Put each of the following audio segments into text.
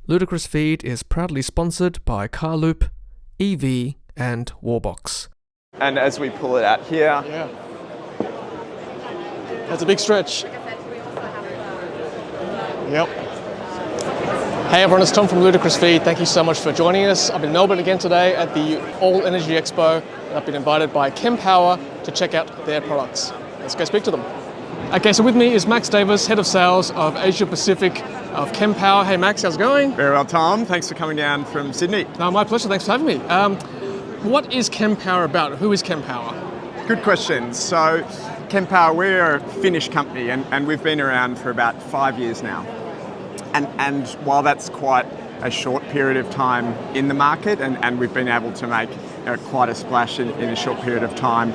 Ludicrous Feed is proudly sponsored by Carloop, EV and Warbox. And as we pull it out here... Yeah. That's a big stretch. Yep. Hey everyone, it's Tom from Ludicrous Feed. Thank you so much for joining us. I'm in Melbourne again today at the All Energy Expo. And I've been invited by Kempower to check out their products. Let's go speak to them. Okay, so with me is Max Davis, Head of Sales of Asia Pacific of Kempower. Hey Max, how's it going? Very well, Tom. Thanks for coming down from Sydney. No, my pleasure. Thanks for having me. What is Kempower about? Who is Kempower? Good question. So Kempower, we're a Finnish company and we've been around for about 5 years now. And while that's quite a short period of time in the market and we've been able to make quite a splash in a short period of time,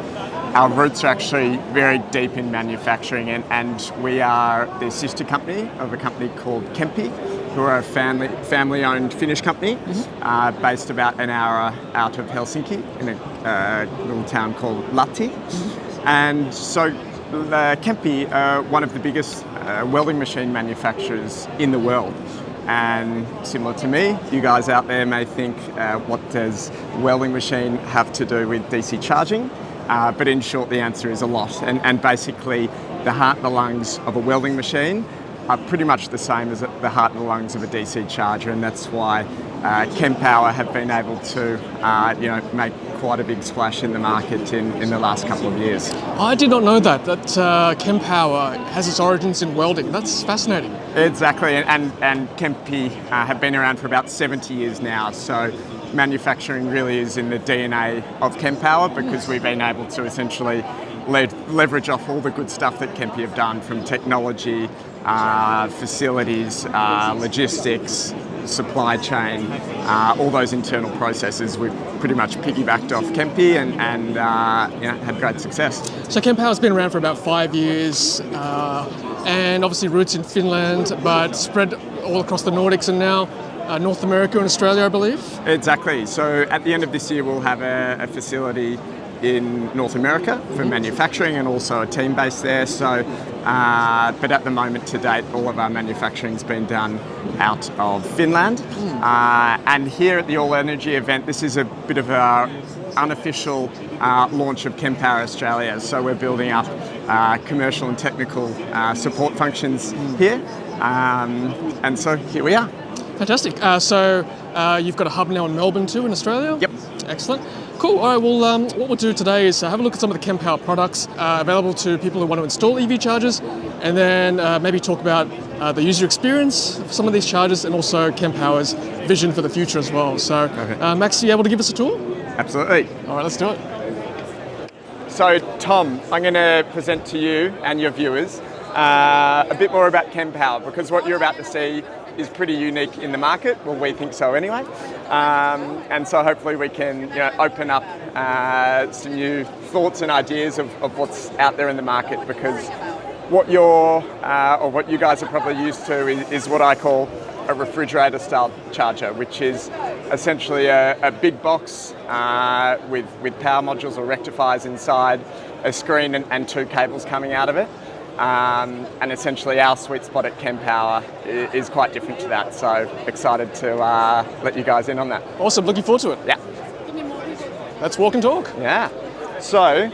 our roots are actually very deep in manufacturing and we are the sister company of a company called Kempi, who are a family-owned Finnish company based about an hour out of Helsinki in a little town called Lahti. And so Kempi are one of the biggest welding machine manufacturers in the world. And similar to me, you guys out there may think, what does welding machine have to do with DC charging? But in short, the answer is a lot. And basically, the heart and the lungs of a welding machine are pretty much the same as the heart and the lungs of a DC charger, and that's why Kempower have been able to make quite a big splash in the market in the last couple of years. I did not know that Kempower has its origins in welding. That's fascinating. Exactly, and Kempi have been around for about 70 years now, so manufacturing really is in the DNA of Kempower because we've been able to essentially leverage off all the good stuff that Kempi have done, from technology, facilities, logistics, supply chain, all those internal processes. We've pretty much piggybacked off Kempi and had great success. So Kempower's been around for about 5 years, and obviously roots in Finland, but spread all across the Nordics and now North America and Australia, I believe? Exactly. So at the end of this year, we'll have a facility in North America for manufacturing and also a team based there. So, but at the moment to date, all of our manufacturing's been done out of Finland. And here at the All Energy event, this is a bit of our unofficial launch of Kempower Australia. So we're building up commercial and technical support functions here. And so here we are. Fantastic. So you've got a hub now in Melbourne too, in Australia? Yep. Excellent. Cool. All right, well, what we'll do today is have a look at some of the Kempower products available to people who want to install EV chargers, and then maybe talk about the user experience of some of these chargers and also Kempower's vision for the future as well. So, Max, are you able to give us a tour? Absolutely. All right, let's do it. So, Tom, I'm going to present to you and your viewers a bit more about Kempower, because what you're about to see is pretty unique in the market. Well, we think so anyway. And so hopefully we can open up some new thoughts and ideas of what's out there in the market, because what what you guys are probably used to is what I call a refrigerator style charger, which is essentially a big box with power modules or rectifiers inside, a screen and two cables coming out of it. And essentially our sweet spot at Kempower is quite different to that, so excited to let you guys in on that. Awesome, looking forward to it. Yeah. Let's walk and talk. Yeah. So,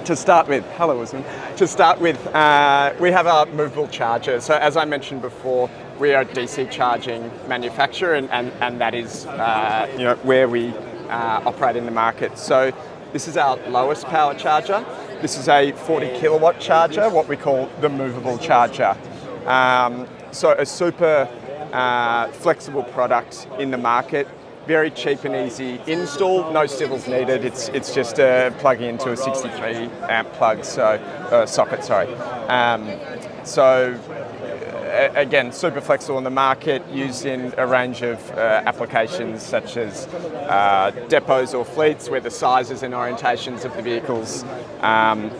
to start with, hello Usman. To start with, we have our movable charger. So as I mentioned before, we are a DC charging manufacturer and that is where we operate in the market. So this is our lowest power charger. This is a 40 kilowatt charger, what we call the movable charger. So a super flexible product in the market, very cheap and easy install, no civils needed. It's just plugging into a 63 amp plug, socket. Again, super flexible in the market, used in a range of applications such as depots or fleets where the sizes and orientations of the vehicles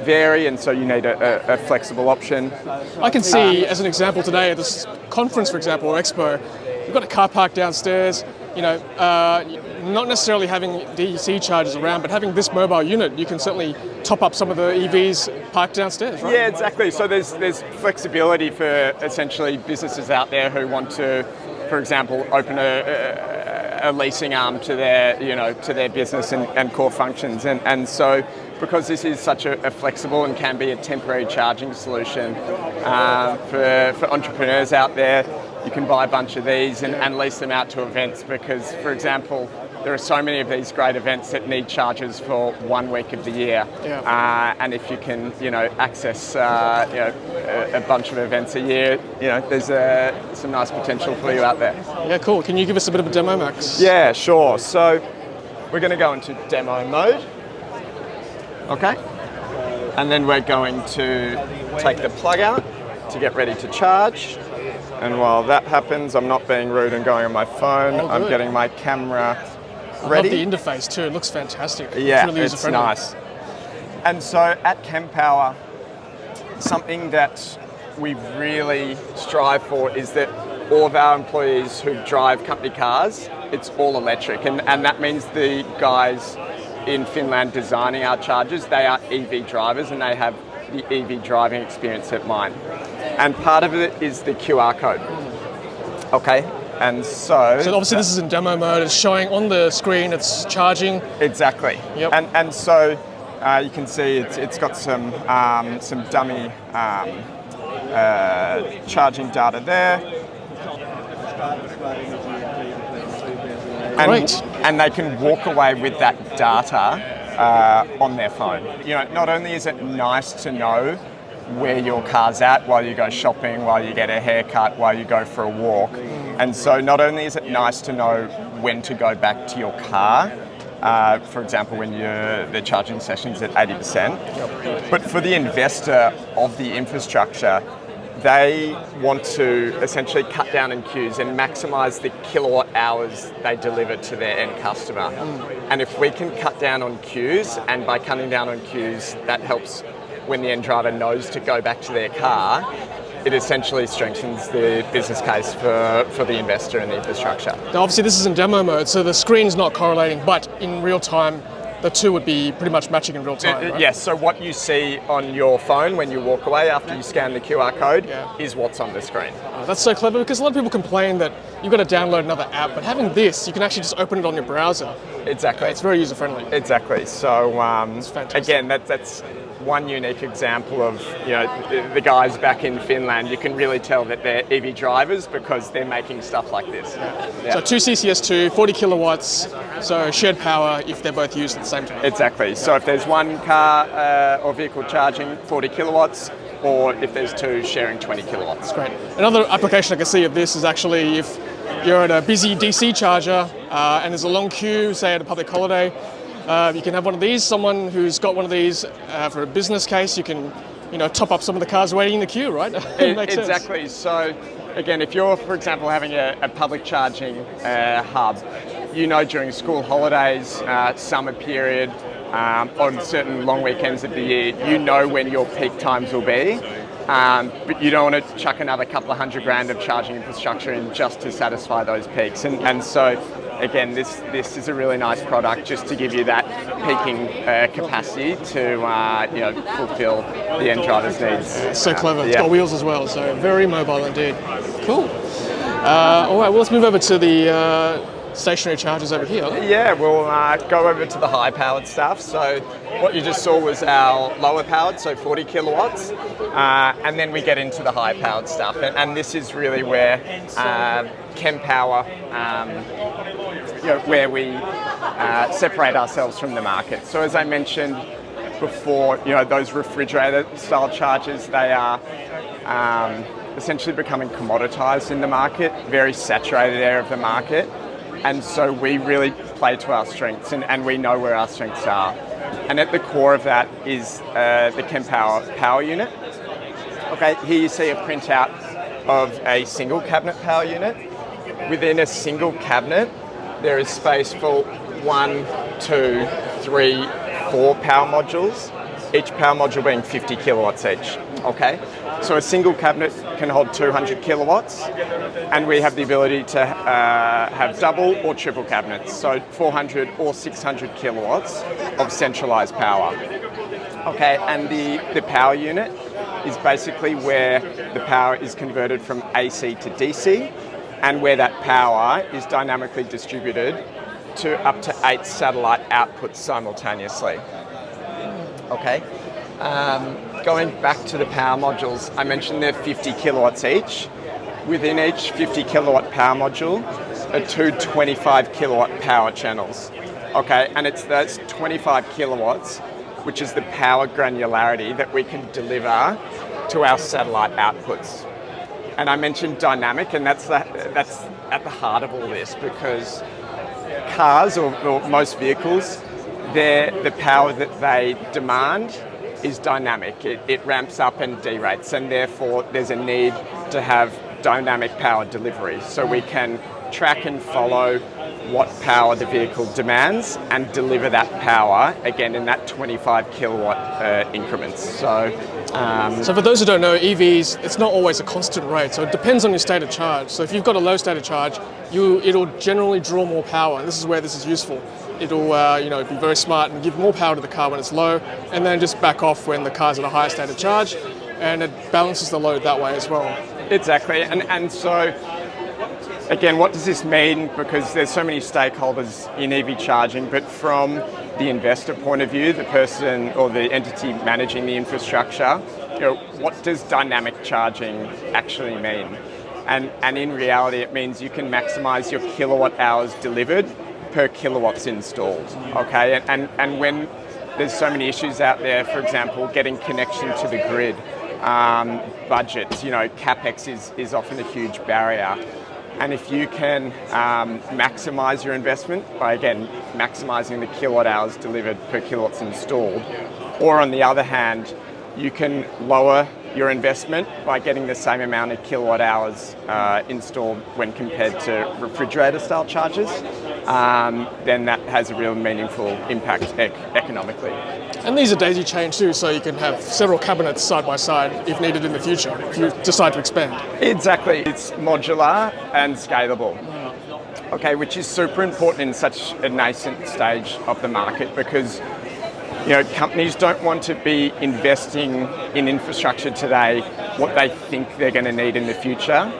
vary, and so you need a flexible option. I can see, as an example today at this conference, for example, or expo, you've got a car park downstairs, not necessarily having DC chargers around, but having this mobile unit, you can certainly top up some of the EVs parked downstairs, right? Yeah, exactly. So there's flexibility for essentially businesses out there who want to for example, open a leasing arm to their business and core functions. And so, because this is such a flexible and can be a temporary charging solution for entrepreneurs out there, you can buy a bunch of these and lease them out to events because, for example, there are so many of these great events that need chargers for 1 week of the year. And if you can, access, a bunch of events a year, there's some nice potential for you out there. Yeah, cool. Can you give us a bit of a demo, Max? Yeah, sure. So we're going to go into demo mode. Okay. And then we're going to take the plug out to get ready to charge. And while that happens, I'm not being rude and going on my phone. I'm getting my camera ready. I love the interface too. It looks fantastic. Yeah, really it's nice. And so at Kempower, something that we really strive for is that all of our employees who drive company cars, it's all electric. And that means the guys in Finland designing our chargers, they are EV drivers and they have the EV driving experience at mine. And part of it is the QR code. Okay, and so obviously this is in demo mode, it's showing on the screen, it's charging. Exactly. Yep. And so you can see it's got some dummy charging data there. Great. And they can walk away with that data on their phone. Not only is it nice to know where your car's at while you go shopping, while you get a haircut, while you go for a walk. And so not only is it nice to know when to go back to your car, for example, when the charging session's at 80%, but for the investor of the infrastructure, they want to essentially cut down in queues and maximise the kilowatt hours they deliver to their end customer. And if we can cut down on queues, and by cutting down on queues, that helps when the end driver knows to go back to their car, it essentially strengthens the business case for the investor and the infrastructure. Now obviously this is in demo mode, so the screen's not correlating, but in real time, the two would be pretty much matching in real time, right? Yes, so what you see on your phone when you walk away after you scan the QR code is what's on the screen. That's so clever because a lot of people complain that you've got to download another app, but having this, you can actually just open it on your browser. Exactly. It's very user-friendly. Exactly. So it's fantastic. again, that's one unique example of the guys back in Finland. You can really tell that they're EV drivers because they're making stuff like this. Yeah. So 2 CCS2, 40 kilowatts, so shared power if they're both used at the same time. Exactly. So if there's one car or vehicle charging 40 kilowatts, or if there's two sharing 20 kilowatts. Great. Another application I can see of this is actually if you're at a busy DC charger and there's a long queue, say at a public holiday, you can have one of these. Someone who's got one of these for a business case, you can top up some of the cars waiting in the queue, right? Exactly. Sense. So again, if you're, for example, having a public charging hub, during school holidays, summer period, on certain long weekends of the year, when your peak times will be. But you don't want to chuck another couple of $100,000 of charging infrastructure in just to satisfy those peaks. And so, again, this is a really nice product just to give you that peaking capacity to fulfill the end driver's needs. It's so clever. It's got wheels as well, so very mobile indeed. Cool. All right, well, let's move over to the stationary chargers over here. Yeah, we'll go over to the high-powered stuff. So what you just saw was our lower-powered, so 40 kilowatts, and then we get into the high-powered stuff. And this is really where Kempower, where we separate ourselves from the market. So as I mentioned before, those refrigerator-style chargers, they are essentially becoming commoditized in the market, very saturated area of the market. And so we really play to our strengths, and we know where our strengths are. And at the core of that is the Kempower Power Unit. Okay, here you see a printout of a single cabinet power unit. Within a single cabinet, there is space for 1, 2, 3, 4 power modules, each power module being 50 kilowatts each. Okay, so a single cabinet can hold 200 kilowatts, and we have the ability to have double or triple cabinets, so 400 or 600 kilowatts of centralized power. Okay, and the power unit is basically where the power is converted from AC to DC, and where that power is dynamically distributed to up to 8 satellite outputs simultaneously. Okay. Going back to the power modules, I mentioned they're 50 kilowatts each. Within each 50 kilowatt power module are two 25 kilowatt power channels. Okay, and it's those 25 kilowatts, which is the power granularity that we can deliver to our satellite outputs. And I mentioned dynamic, and that's at the heart of all this, because cars or most vehicles, the power that they demand is dynamic. It ramps up and derates, and therefore there's a need to have dynamic power delivery, so we can track and follow what power the vehicle demands and deliver that power again in that 25 kilowatt increments. So for those who don't know, EVs, it's not always a constant rate, so it depends on your state of charge. So if you've got a low state of charge, it'll generally draw more power, and this is where this is useful. It'll be very smart and give more power to the car when it's low, and then just back off when the car's at a higher state of charge, and it balances the load that way as well. Exactly, and so again, what does this mean? Because there's so many stakeholders in EV charging, but from the investor point of view, the person or the entity managing the infrastructure, what does dynamic charging actually mean? And in reality, it means you can maximize your kilowatt hours delivered per kilowatts installed. Okay, and when there's so many issues out there, for example, getting connection to the grid, budgets, capex is often a huge barrier. And if you can maximize your investment by, again, maximizing the kilowatt hours delivered per kilowatts installed, or on the other hand, you can lower your investment by getting the same amount of kilowatt hours installed when compared to refrigerator style chargers, then that has a real meaningful impact economically. And these are daisy chained too, so you can have several cabinets side by side if needed in the future, if you decide to expand. Exactly. It's modular and scalable. Okay, which is super important in such a nascent stage of the market, because companies don't want to be investing in infrastructure today what they think they're going to need in the future.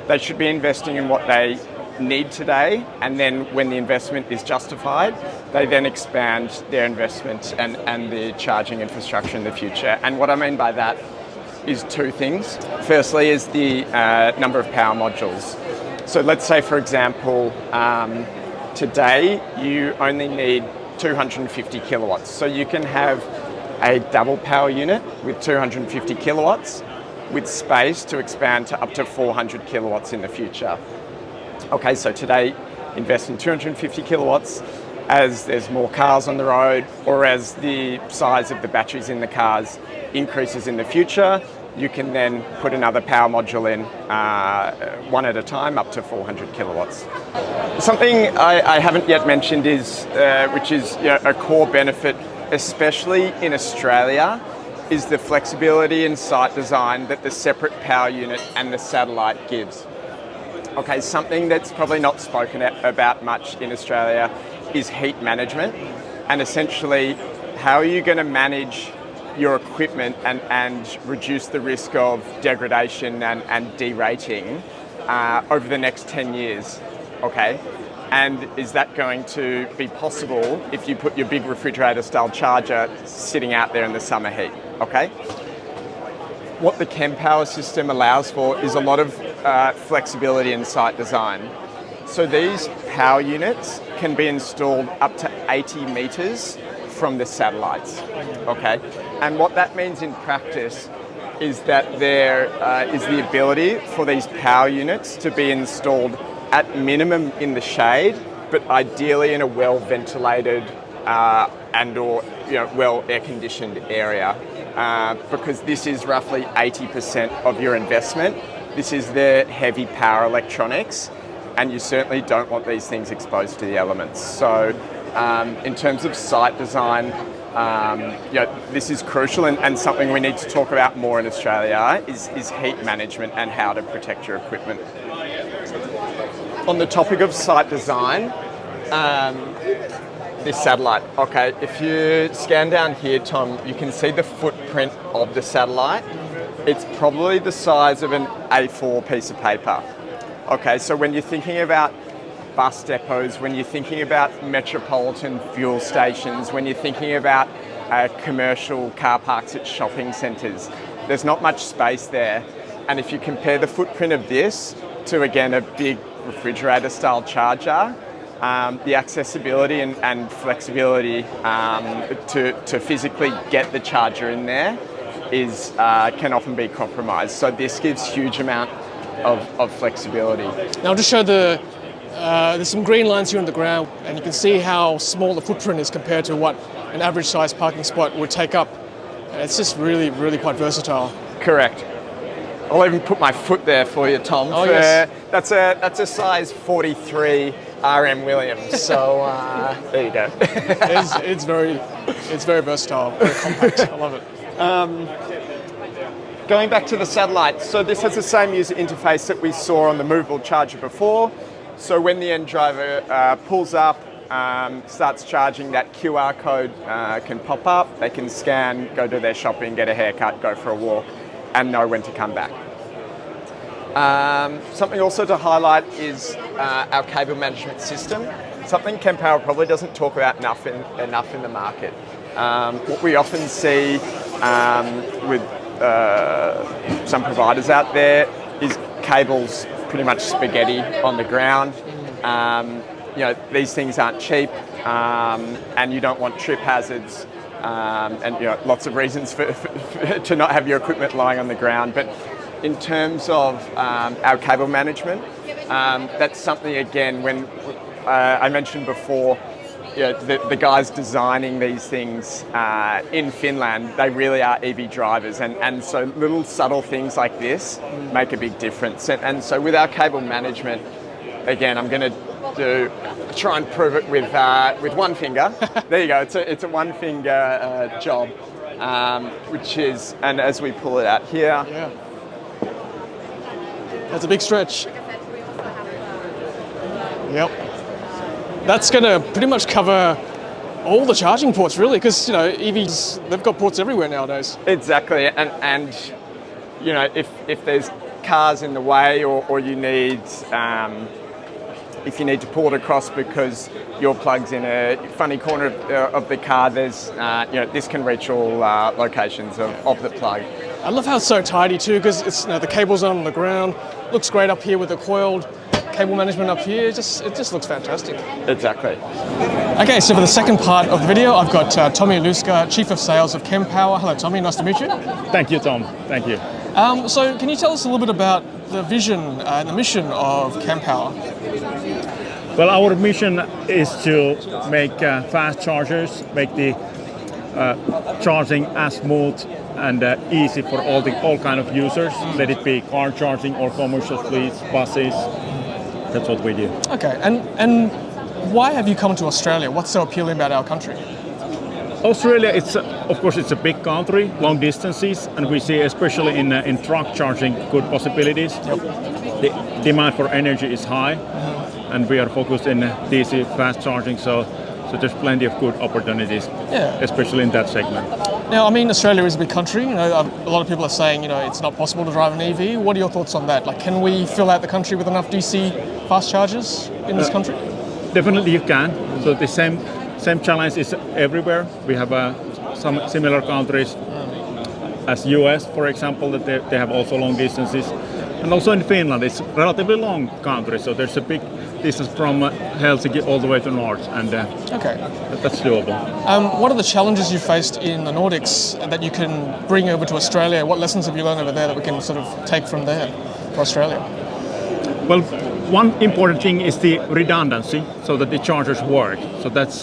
They should be investing in what they need today, and then when the investment is justified, they then expand their investment and the charging infrastructure in the future. And what I mean by that is two things. Firstly is the number of power modules. So let's say, for example, today you only need 250 kilowatts. So you can have a double power unit with 250 kilowatts with space to expand to up to 400 kilowatts in the future. Okay, so today invest in 250 kilowatts. As there's more cars on the road, or as the size of the batteries in the cars increases in the future, you can then put another power module in one at a time up to 400 kilowatts. Something I haven't yet mentioned is, which is a core benefit, especially in Australia, is the flexibility in site design that the separate power unit and the satellite gives. Okay, something that's probably not spoken about much in Australia is heat management, and essentially how are you going to manage your equipment and reduce the risk of degradation and derating over the next 10 years, okay? And is that going to be possible if you put your big refrigerator style charger sitting out there in the summer heat, okay? What the Kempower system allows for is a lot of flexibility in site design. So these power units can be installed up to 80 meters from the satellites, okay? And what that means in practice is that there is the ability for these power units to be installed at minimum in the shade, but ideally in a well-ventilated and or well air-conditioned area, because this is roughly 80% of your investment. This is the heavy power electronics, and you certainly don't want these things exposed to the elements. So in terms of site design, this is crucial, and something we need to talk about more in Australia is heat management and how to protect your equipment. On the topic of site design, this satellite, okay, if you scan down here, Tom, you can see the footprint of the satellite. It's probably the size of an A4 piece of paper. Okay, so when you're thinking about bus depots, when you're thinking about metropolitan fuel stations, when you're thinking about commercial car parks at shopping centres, there's not much space there. And if you compare the footprint of this to, again, a big refrigerator style charger, the accessibility and flexibility to physically get the charger in there can often be compromised. So this gives huge amount of flexibility. Now I'll just show there's some green lines here on the ground, and you can see how small the footprint is compared to what an average size parking spot would take up. And it's just really, really quite versatile. Correct. I'll even put my foot there for you, Tom. Oh, yes. That's a size 43 RM Williams. So there you go. It's very versatile, very compact. I love it. Going back to the satellite, so this has the same user interface that we saw on the movable charger before. So when the end driver pulls up, starts charging, that QR code can pop up. They can scan, go do their shopping, get a haircut, go for a walk, and know when to come back. Something also to highlight is our cable management system. Something Kempower probably doesn't talk about enough in the market. What we often see with some providers out there is cables pretty much spaghetti on the ground. These things aren't cheap, and you don't want trip hazards, and lots of reasons to not have your equipment lying on the ground. But in terms of our cable management, that's something, again, when I mentioned before, the guys designing these things in Finland, they really are EV drivers, and so little subtle things like this make a big difference. And so with our cable management, again, I'm going to try and prove it with one finger. There you go. It's a one finger job, which is, and as we pull it out here, yeah, that's a big stretch. Yep. That's going to pretty much cover all the charging ports, really, because EVs, they've got ports everywhere nowadays. Exactly, and if there's cars in the way, or you need if you need to pull it across because your plug's in a funny corner of the car, there's this can reach all locations of the plug. I love how it's so tidy too, because it's the cable's on the ground. Looks great up here with the coiled cable management up here. It just looks fantastic. Exactly. Okay, so for the second part of the video, I've got Tommy Luska, Chief of Sales of Kempower. Hello, Tommy. Nice to meet you. Thank you, Tom. Thank you. So can you tell us a little bit about the vision and the mission of Kempower? Well, our mission is to make fast chargers, make the charging as smooth and easy for all kind of users. Let it be car charging or commercial fleets, buses. That's what we do. Okay, and why have you come to Australia? What's so appealing about our country? Australia, of course, it's a big country, long distances, and we see especially in truck charging good possibilities. Yep. The demand for energy is high, and we are focused in DC fast charging, so there's plenty of good opportunities, especially in that segment. Now, I mean, Australia is a big country. A lot of people are saying, it's not possible to drive an EV. What are your thoughts on that? Like, can we fill out the country with enough DC fast chargers in this country? Definitely you can. So the same challenge is everywhere. We have some similar countries as US, for example, that they have also long distances. And also in Finland, it's relatively long country, so there's a big distance from Helsinki all the way to north, and that's doable. What are the challenges you faced in the Nordics that you can bring over to Australia? What lessons have you learned over there that we can sort of take from there for Australia? Well, one important thing is the redundancy, so that the chargers work. So that's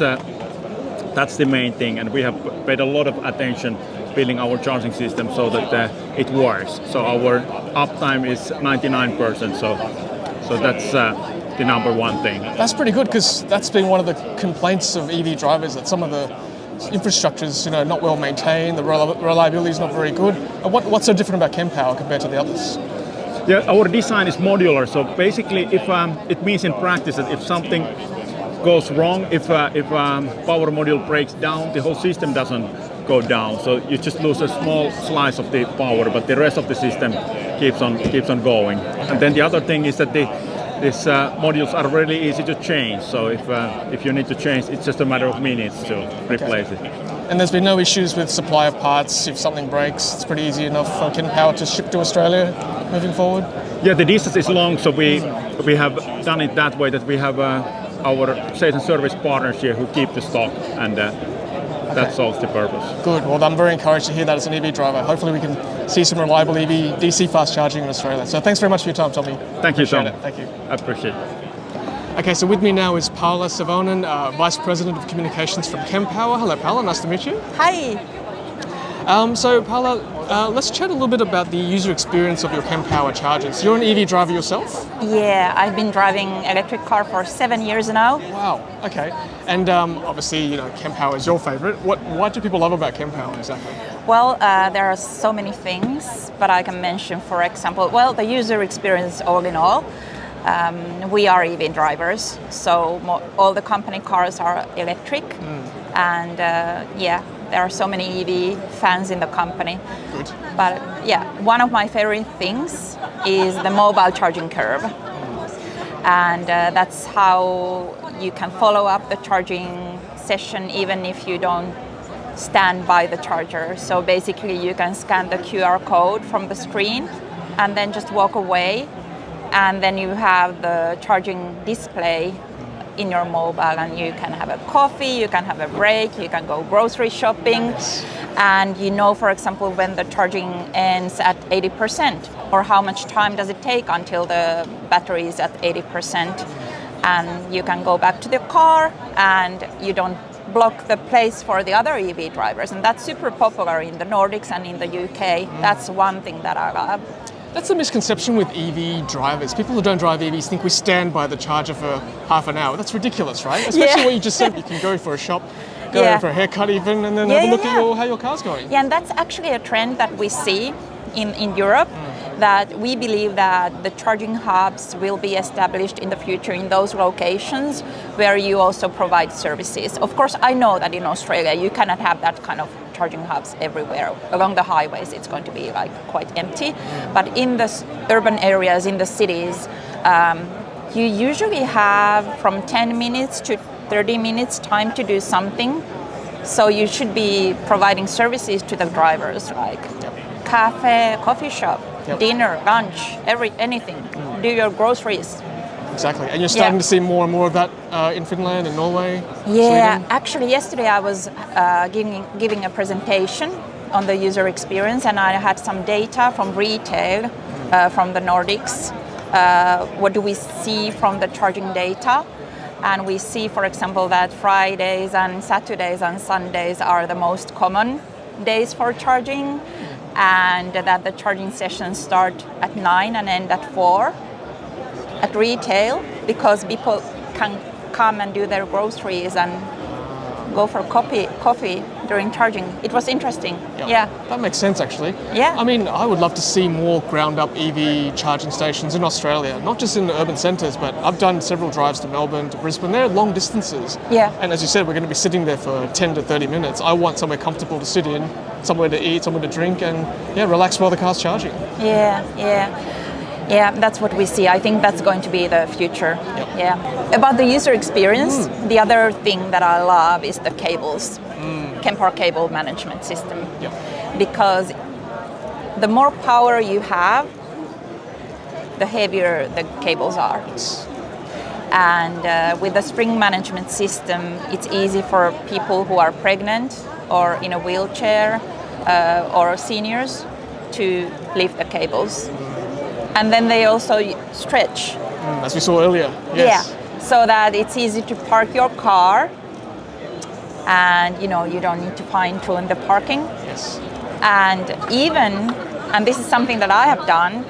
the main thing, and we have paid a lot of attention building our charging system so that it works. So our uptime is 99%. So that's the number one thing. That's pretty good, because that's been one of the complaints of EV drivers, that some of the infrastructure's not well maintained, the reliability is not very good. What's so different about Kempower compared to the others? Yeah, our design is modular. So basically, if it means in practice that if something goes wrong, if power module breaks down, the whole system doesn't go down. So you just lose a small slice of the power, but the rest of the system keeps on going. And then the other thing is that these modules are really easy to change. So if you need to change, it's just a matter of minutes to replace it. And there's been no issues with supply of parts. If something breaks, it's pretty easy enough for Kempower to ship to Australia moving forward. Yeah, the distance is long, so we have done it that way that we have our sales and service partners here who keep the stock, and that solves the purpose. Good. Well, I'm very encouraged to hear that as an EV driver. Hopefully we can see some reliable EV DC fast charging in Australia. So thanks very much for your time, Tommy. Thank you, Tom. Thank you. I appreciate it. Okay, so with me now is Paula Savonen, Vice President of Communications from Kempower. Hello, Paula. Nice to meet you. Hi. So, Paula, let's chat a little bit about the user experience of your Kempower chargers. You're an EV driver yourself? Yeah, I've been driving electric car for 7 years now. Wow. Okay. And obviously, you know, Kempower is your favorite. What do people love about Kempower exactly? Well, there are so many things, but I can mention, for example, well, the user experience all in all. We are EV drivers, so all the company cars are electric, and yeah, there are so many EV fans in the company. Good. But yeah, one of my favorite things is the mobile charging curve, and that's how you can follow up the charging session even if you don't stand by the charger. So basically, you can scan the QR code from the screen and then just walk away. And then you have the charging display in your mobile, and you can have a coffee, you can have a break, you can go grocery shopping, and you know, for example, when the charging ends at 80%, or how much time does it take until the battery is at 80%. And you can go back to the car, and you don't block the place for the other EV drivers. And that's super popular in the Nordics and in the UK. That's one thing that I love. That's a misconception with EV drivers. People who don't drive EVs think we stand by the charger for half an hour. That's ridiculous, right? Especially what you just said. You can go for a shop, go for a haircut even, and then have a look at how your car's going. Yeah, and that's actually a trend that we see in Europe, that we believe that the charging hubs will be established in the future in those locations where you also provide services. Of course, I know that in Australia you cannot have that kind of charging hubs everywhere. Along the highways it's going to be like quite empty, but in the urban areas, in the cities, you usually have from 10 minutes to 30 minutes time to do something. So you should be providing services to the drivers, like cafe, coffee shop, dinner, lunch, anything. Do your groceries. Exactly, and you're starting to see more and more of that in Finland and Norway. Yeah, Sweden. actually yesterday I was giving a presentation on the user experience, and I had some data from retail from the Nordics. What do we see from the charging data? And we see, for example, that Fridays and Saturdays and Sundays are the most common days for charging, and that the charging sessions start at 9 and end at 4 at retail, because people can come and do their groceries and go for coffee during charging. It was interesting. Yeah. That makes sense, actually. Yeah. I mean, I would love to see more ground-up EV charging stations in Australia, not just in the urban centres, but I've done several drives to Melbourne, to Brisbane. They're long distances. Yeah. And as you said, we're going to be sitting there for 10 to 30 minutes. I want somewhere comfortable to sit in, somewhere to eat, somewhere to drink, and relax while the car's charging. Yeah, that's what we see. I think that's going to be the future. Yeah. About the user experience, the other thing that I love is the cables. Kempower cable management system. Because the more power you have, the heavier the cables are. And with the string management system, it's easy for people who are pregnant or in a wheelchair or seniors to lift the cables. And then they also stretch. As we saw earlier. Yes. Yeah, so that it's easy to park your car, and you don't need to fine tune the parking. Yes. And this is something that I have done,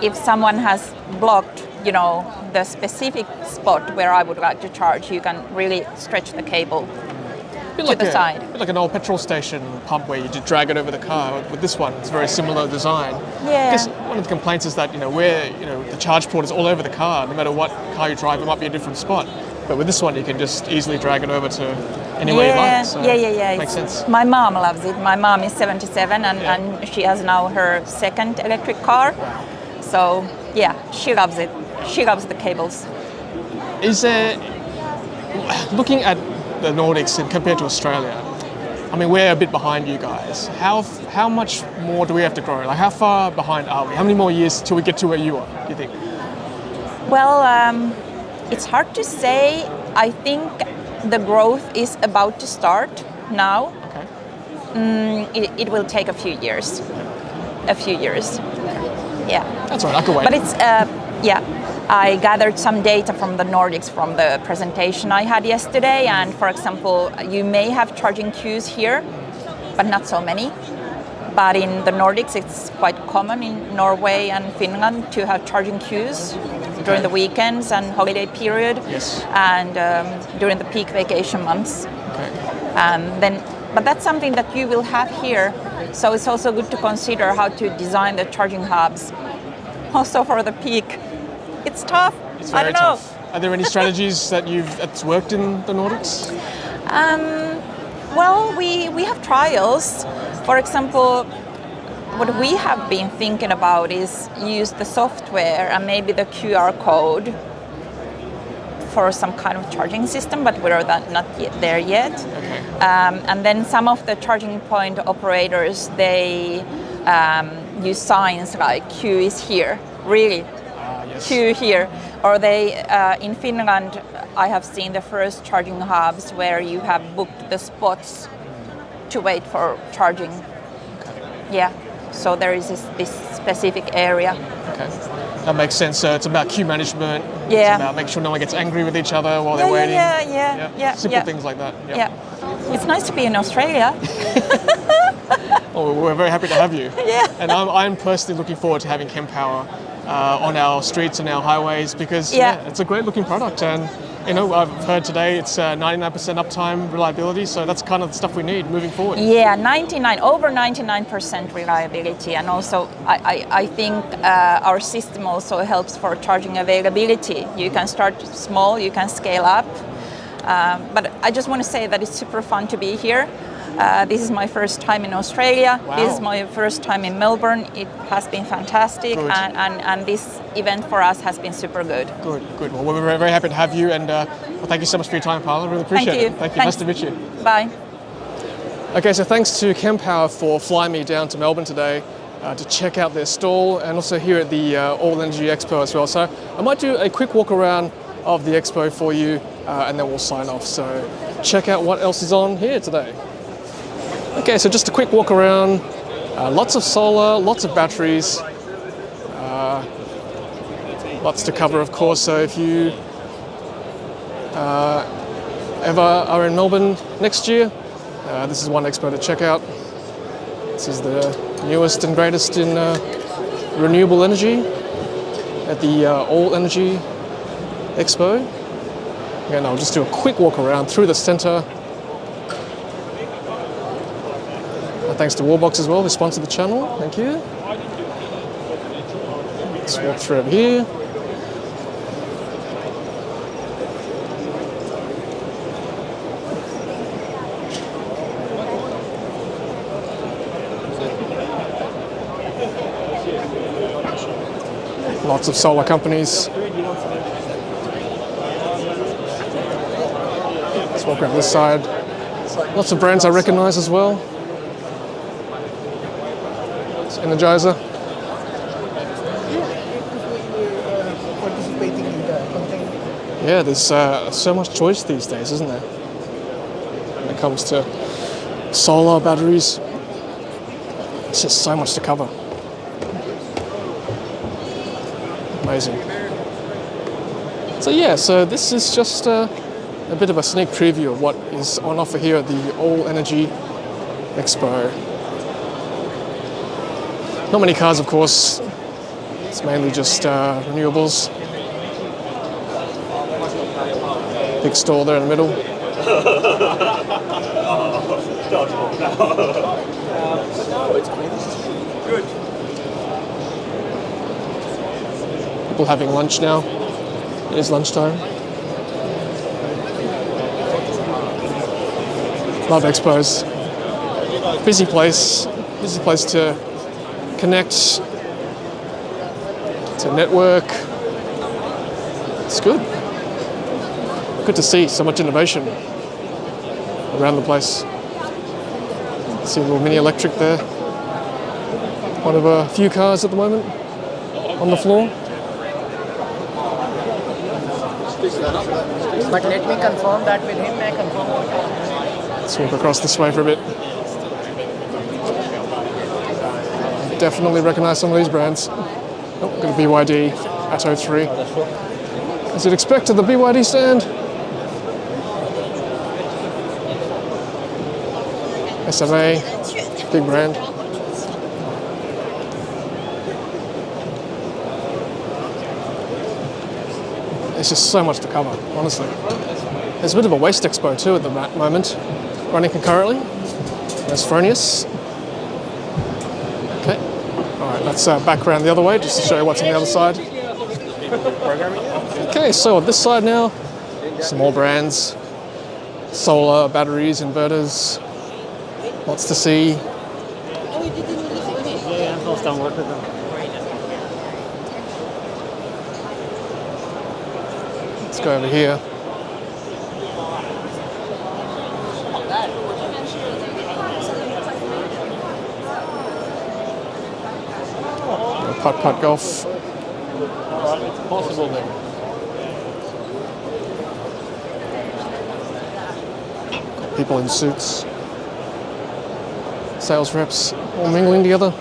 if someone has blocked, the specific spot where I would like to charge, you can really stretch the cable to the side. A bit like an old petrol station pump where you just drag it over the car. With this one, it's very similar design. Yeah. I guess one of the complaints is that where the charge port is all over the car. No matter what car you drive, it might be a different spot. But with this one, you can just easily drag it over to anywhere you like. So Yeah. Makes sense. My mom loves it. My mom is 77, and she has now her second electric car. So yeah, she loves it. she loves the cables. Is there, looking at the Nordics and compared to Australia, I mean, we're a bit behind you guys. How much more do we have to grow? Like, how far behind are we? How many more years till we get to where you are, do you think? Well, it's hard to say. I think the growth is about to start now. Okay. It will take a few years. Yeah. That's all right, I can wait. But it's, I gathered some data from the Nordics from the presentation I had yesterday. And for example, you may have charging queues here, but not so many. But in the Nordics, it's quite common in Norway and Finland to have charging queues during the weekends and holiday period. Yes. And during the peak vacation months. Okay. But that's something that you will have here. So it's also good to consider how to design the charging hubs. Also for the peak. It's tough. It's I very don't know. tough. Are there any strategies that's worked in the Nordics? Well, we have trials. For example, what we have been thinking about is use the software and maybe the QR code for some kind of charging system, but we're not yet there yet. Okay. And then some of the charging point operators, they use signs like queue is here, really, Yes. queue here. Or they, in Finland, I have seen the first charging hubs where you have booked the spots to wait for charging. Okay. Yeah, so there is this specific area. Okay. That makes sense. So it's about queue management. Yeah. It's about making sure no one gets angry with each other while they're waiting. Yeah. Simple things like that. Yeah. It's nice to be in Australia. Oh, we're very happy to have you. Yeah. And I'm personally looking forward to having Kempower on our streets and our highways because it's a great looking product. And you know, I've heard today it's 99% uptime reliability, so that's kind of the stuff we need moving forward. Yeah, over 99% reliability, and also I think our system also helps for charging availability. You can start small, you can scale up, but I just want to say that it's super fun to be here. This is my first time in Australia. Wow. This is my first time in Melbourne. It has been fantastic, and this event for us has been super good. Good. Well, we're very, very happy to have you, and well, thank you so much for your time, Paula. Really appreciate it. Thank you. Nice to meet you. Bye. Okay, so thanks to Kempower for flying me down to Melbourne today to check out their stall, and also here at the All Energy Expo as well. So I might do a quick walk around of the expo for you, and then we'll sign off. So check out what else is on here today. Okay, so just a quick walk around. Lots of solar, lots of batteries, lots to cover, of course. So if you ever are in Melbourne next year, this is one expo to check out. This is the newest and greatest in renewable energy at the All Energy Expo. Again, I'll just do a quick walk around through the centre. Thanks to Warbox as well, who sponsored the channel. Thank you. Let's walk through over here. Lots of solar companies. Let's walk around this side. Lots of brands I recognise as well. Energizer. Yeah, there's so much choice these days, isn't there? When it comes to solar batteries, it's just so much to cover. Amazing. So yeah, so this is just a bit of a sneak preview of what is on offer here at the All Energy Expo. Not many cars, of course. It's mainly just renewables. Big store there in the middle. People having lunch now. It is lunchtime. Love expos. Busy place to connect, to network, It's good. Good to see so much innovation around the place. See a little mini electric there. One of a few cars at the moment on the floor. But let me confirm that with him. I confirm. Let's walk across this way for a bit. Definitely recognise some of these brands. Oh, got a BYD Atto 3. As you'd expect at the BYD stand. SMA, big brand. There's just so much to cover, honestly. There's a bit of a waste expo too at the moment, running concurrently. There's Fronius. Okay, all right, let's back around the other way just to show you what's on the other side. Okay, so on this side now, some more brands. Solar, batteries, inverters, lots to see. Let's go over here. Putt golf. It's possible then. People in suits. Sales reps all mingling together.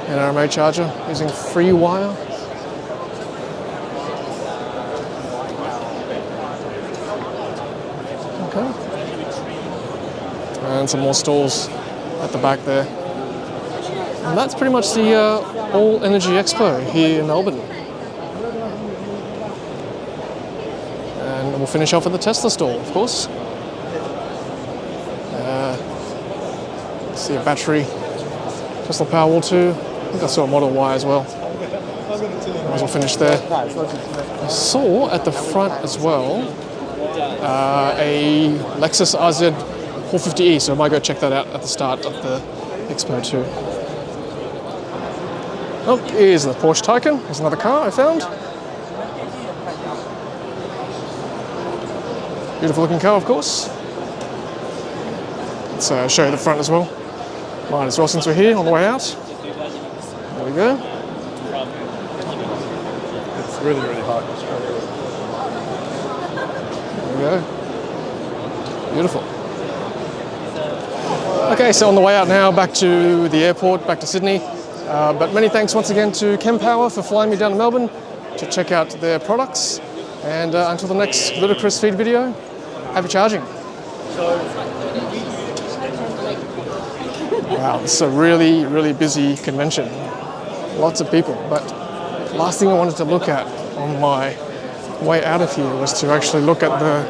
An RMA charger using free wire. Okay. And some more stalls at the back there. And that's pretty much the All Energy Expo here in Melbourne. And we'll finish off at the Tesla stall, of course. See a battery, Tesla Powerwall 2. I think I saw a Model Y as well. Might as well finish there. I saw at the front as well a Lexus RZ 450e, so I might go check that out at the start of the Expo too. Oh, here's the Porsche Taycan. There's another car I found. Beautiful looking car, of course. Let's show you the front as well. Might as well since we're here on the way out. There we go. It's really, really hot. There we go. Beautiful. Okay, so on the way out now, back to the airport, back to Sydney. But many thanks once again to Kempower for flying me down to Melbourne to check out their products. And until the next Ludicrous feed video, happy charging. Wow, this is a really, really busy convention. Lots of people, but last thing I wanted to look at on my way out of here was to actually look at the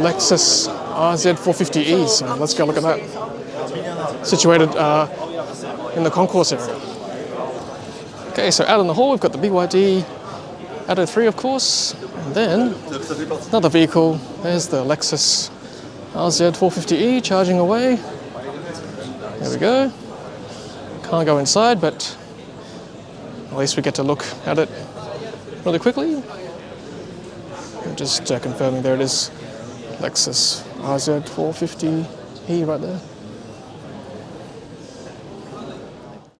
Lexus RZ 450e, so let's go look at that. Situated in the concourse area. Okay, so out in the hall we've got the BYD Atto 3, of course, and then another vehicle. There's the Lexus RZ 450e charging away. There we go. Can't go inside, but at least we get to look at it really quickly. Just confirming there it is. Lexus RZ 450e right there.